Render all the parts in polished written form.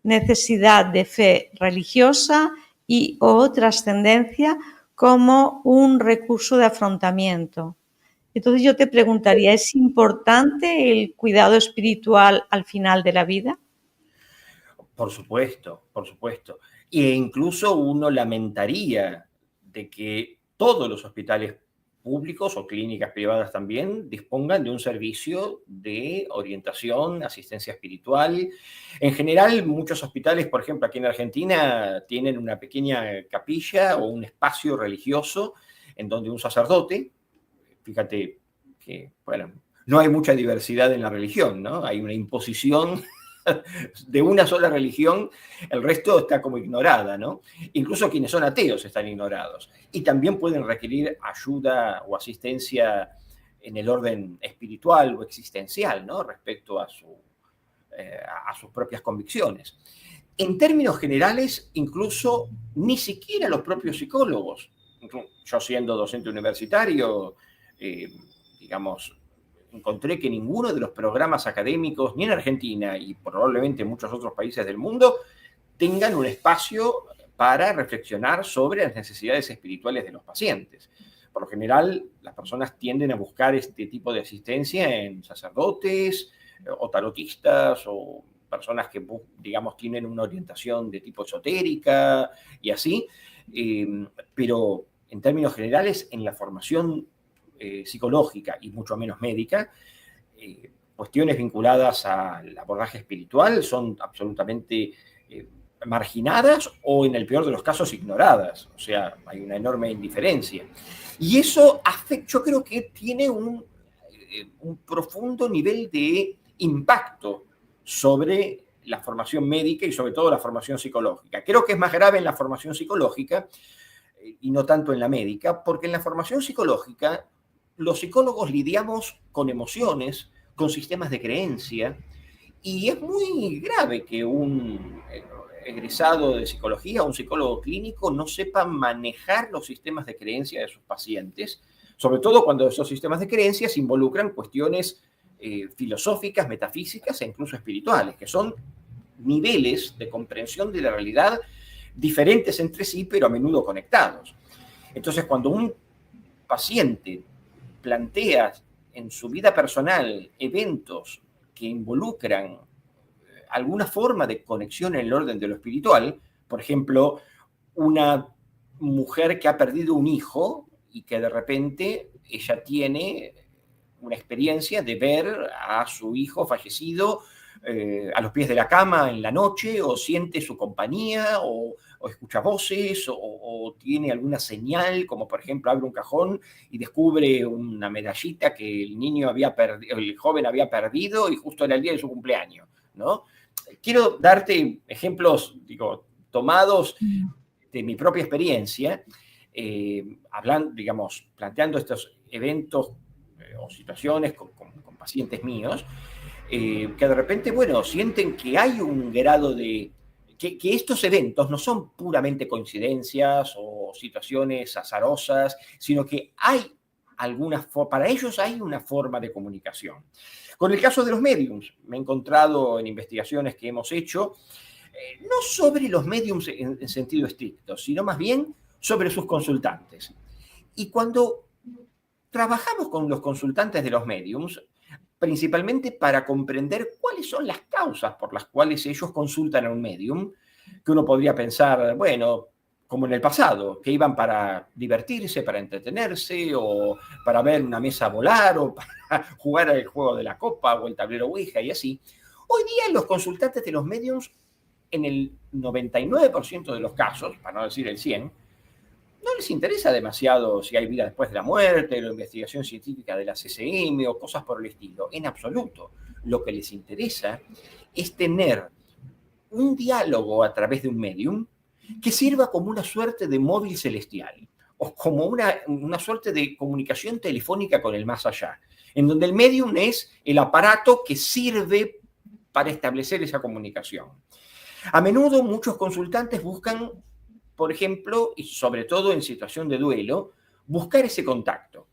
necesidad de fe religiosa y o trascendencia como un recurso de afrontamiento. Entonces yo te preguntaría, ¿es importante el cuidado espiritual al final de la vida? Por supuesto, por supuesto. E incluso uno lamentaría de que todos los hospitales públicos o clínicas privadas también dispongan de un servicio de orientación, asistencia espiritual. En general, muchos hospitales, por ejemplo, aquí en Argentina, tienen una pequeña capilla o un espacio religioso en donde un sacerdote, fíjate que, bueno, no hay mucha diversidad en la religión, ¿no? Hay una imposición de una sola religión, el resto está como ignorada, ¿no? Incluso quienes son ateos están ignorados. Y también pueden requerir ayuda o asistencia en el orden espiritual o existencial, ¿no? Respecto a sus propias convicciones. En términos generales, incluso ni siquiera los propios psicólogos, yo siendo docente universitario, digamos, encontré que ninguno de los programas académicos, ni en Argentina y probablemente en muchos otros países del mundo, tengan un espacio para reflexionar sobre las necesidades espirituales de los pacientes. Por lo general, las personas tienden a buscar este tipo de asistencia en sacerdotes o tarotistas o personas que, digamos, tienen una orientación de tipo esotérica y así, pero en términos generales, en la formación psicológica y mucho menos médica, cuestiones vinculadas al abordaje espiritual son absolutamente marginadas o, en el peor de los casos, ignoradas. O sea, hay una enorme indiferencia. Y eso yo creo que tiene un profundo nivel de impacto sobre la formación médica y sobre todo la formación psicológica. Creo que es más grave en la formación psicológica y no tanto en la médica, porque en la formación psicológica los psicólogos lidiamos con emociones, con sistemas de creencia, y es muy grave que un egresado de psicología o un psicólogo clínico no sepa manejar los sistemas de creencia de sus pacientes, sobre todo cuando esos sistemas de creencias involucran cuestiones filosóficas, metafísicas e incluso espirituales, que son niveles de comprensión de la realidad diferentes entre sí, pero a menudo conectados. Entonces, cuando un paciente plantea en su vida personal eventos que involucran alguna forma de conexión en el orden de lo espiritual, por ejemplo, una mujer que ha perdido un hijo y que de repente ella tiene una experiencia de ver a su hijo fallecido a los pies de la cama en la noche, o siente su compañía, o escucha voces, o tiene alguna señal, como por ejemplo abre un cajón y descubre una medallita que el joven había perdido y justo era el día de su cumpleaños, ¿no? Quiero darte ejemplos, tomados de mi propia experiencia, planteando estos eventos o situaciones con pacientes míos, que de repente, sienten que hay un grado de... Que estos eventos no son puramente coincidencias o situaciones azarosas, sino que para ellos hay una forma de comunicación. Con el caso de los médiums, me he encontrado en investigaciones que hemos hecho, no sobre los médiums en sentido estricto, sino más bien sobre sus consultantes. Y cuando trabajamos con los consultantes de los médiums, principalmente para comprender cuáles son las causas por las cuales ellos consultan a un médium, que uno podría pensar, como en el pasado, que iban para divertirse, para entretenerse, o para ver una mesa volar, o para jugar al juego de la copa, o el tablero Ouija, y así. Hoy día los consultantes de los médiums, en el 99% de los casos, para no decir el 100%, no les interesa demasiado si hay vida después de la muerte, la investigación científica de la CCM o cosas por el estilo, en absoluto. Lo que les interesa es tener un diálogo a través de un medium que sirva como una suerte de móvil celestial o como una suerte de comunicación telefónica con el más allá, en donde el medium es el aparato que sirve para establecer esa comunicación. A menudo muchos consultantes buscan, por ejemplo, y sobre todo en situación de duelo, buscar ese contacto.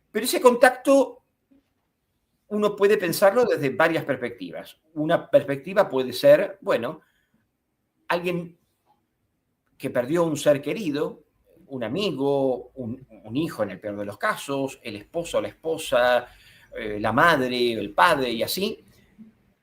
Pero ese contacto uno puede pensarlo desde varias perspectivas. Una perspectiva puede ser, alguien que perdió un ser querido, un amigo, un hijo en el peor de los casos, el esposo, la esposa, la madre, el padre y así,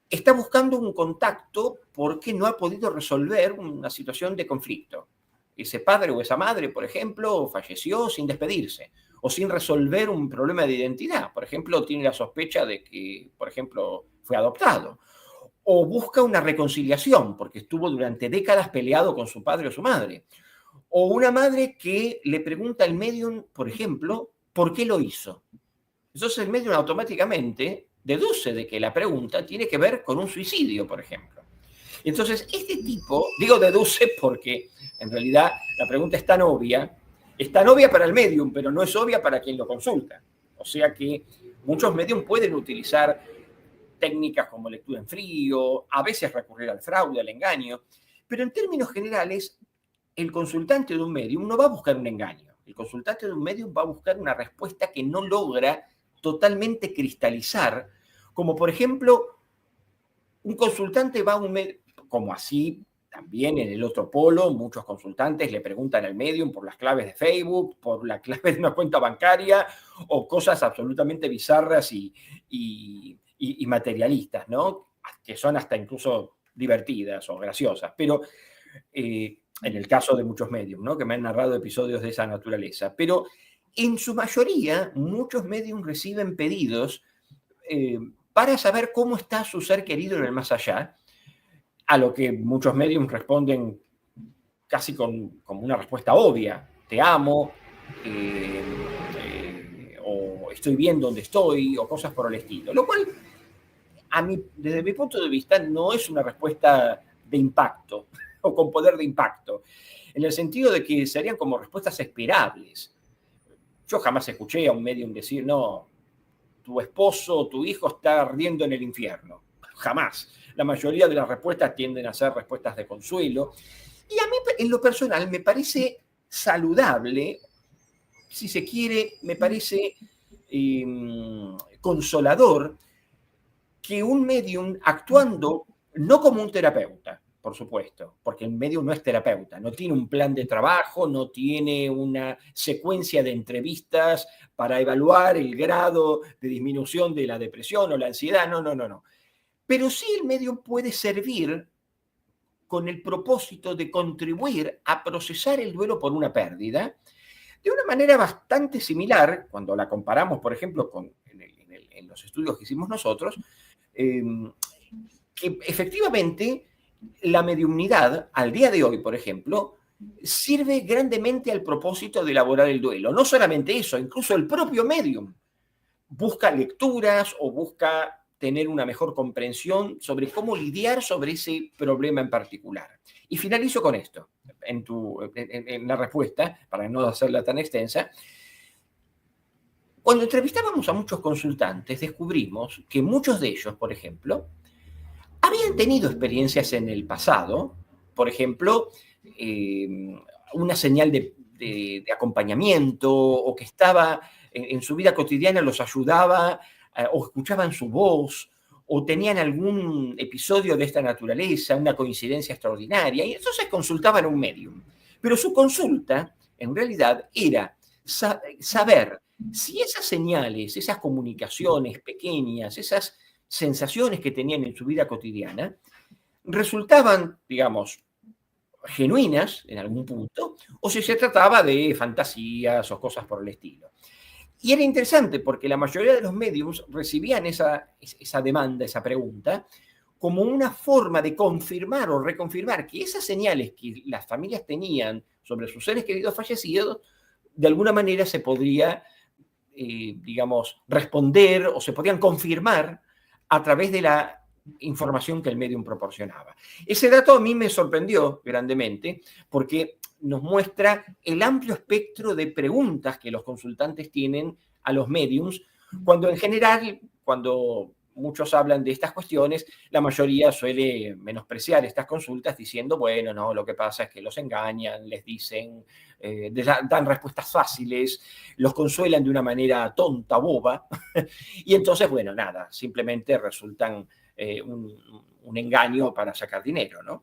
está buscando un contacto porque no ha podido resolver una situación de conflicto. Ese padre o esa madre, por ejemplo, falleció sin despedirse o sin resolver un problema de identidad. Por ejemplo, tiene la sospecha de que, por ejemplo, fue adoptado. O busca una reconciliación porque estuvo durante décadas peleado con su padre o su madre. O una madre que le pregunta al medium, por ejemplo, ¿por qué lo hizo? Entonces el medium automáticamente deduce de que la pregunta tiene que ver con un suicidio, por ejemplo. Entonces, este tipo, digo deduce porque en realidad la pregunta es tan obvia para el medium, pero no es obvia para quien lo consulta. O sea que muchos medium pueden utilizar técnicas como lectura en frío, a veces recurrir al fraude, al engaño, pero en términos generales, el consultante de un medium no va a buscar un engaño. El consultante de un medium va a buscar una respuesta que no logra totalmente cristalizar, como por ejemplo, un consultante va a un medium, como así también en el otro polo, muchos consultantes le preguntan al medium por las claves de Facebook, por la clave de una cuenta bancaria o cosas absolutamente bizarras y materialistas, ¿no? Que son hasta incluso divertidas o graciosas. Pero en el caso de muchos mediums, ¿no? Que me han narrado episodios de esa naturaleza. Pero en su mayoría, muchos mediums reciben pedidos para saber cómo está su ser querido en el más allá, a lo que muchos mediums responden casi con una respuesta obvia: te amo, o estoy bien donde estoy, o cosas por el estilo. Lo cual, desde mi punto de vista, no es una respuesta de impacto o con poder de impacto, en el sentido de que serían como respuestas esperables. Yo jamás escuché a un medium decir, no, tu esposo o tu hijo está ardiendo en el infierno. Jamás. La mayoría de las respuestas tienden a ser respuestas de consuelo. Y a mí, en lo personal, me parece saludable, si se quiere, me parece consolador que un medium, actuando no como un terapeuta, por supuesto, porque el medium no es terapeuta, no tiene un plan de trabajo, no tiene una secuencia de entrevistas para evaluar el grado de disminución de la depresión o la ansiedad, no. Pero sí el medium puede servir con el propósito de contribuir a procesar el duelo por una pérdida de una manera bastante similar, cuando la comparamos, por ejemplo, en los estudios que hicimos nosotros, que efectivamente la mediumnidad, al día de hoy, por ejemplo, sirve grandemente al propósito de elaborar el duelo. No solamente eso, incluso el propio medium busca lecturas o busca tener una mejor comprensión sobre cómo lidiar sobre ese problema en particular. Y finalizo con esto, en la respuesta, para no hacerla tan extensa. Cuando entrevistábamos a muchos consultantes, descubrimos que muchos de ellos, por ejemplo, habían tenido experiencias en el pasado, por ejemplo, una señal de acompañamiento, o que estaba en su vida cotidiana, los ayudaba, o escuchaban su voz, o tenían algún episodio de esta naturaleza, una coincidencia extraordinaria, y entonces consultaban a un medium. Pero su consulta, en realidad, era saber si esas señales, esas comunicaciones pequeñas, esas sensaciones que tenían en su vida cotidiana, resultaban, digamos, genuinas en algún punto, o si se trataba de fantasías o cosas por el estilo. Y era interesante porque la mayoría de los mediums recibían esa demanda, esa pregunta, como una forma de confirmar o reconfirmar que esas señales que las familias tenían sobre sus seres queridos fallecidos, de alguna manera se podría, digamos, responder o se podían confirmar a través de la información que el medium proporcionaba. Ese dato a mí me sorprendió grandemente porque nos muestra el amplio espectro de preguntas que los consultantes tienen a los mediums, cuando en general, cuando muchos hablan de estas cuestiones, la mayoría suele menospreciar estas consultas diciendo, bueno, no, lo que pasa es que los engañan, les dicen, dan respuestas fáciles, los consuelan de una manera tonta, boba, y entonces, bueno, nada, simplemente resultan un engaño para sacar dinero, ¿no?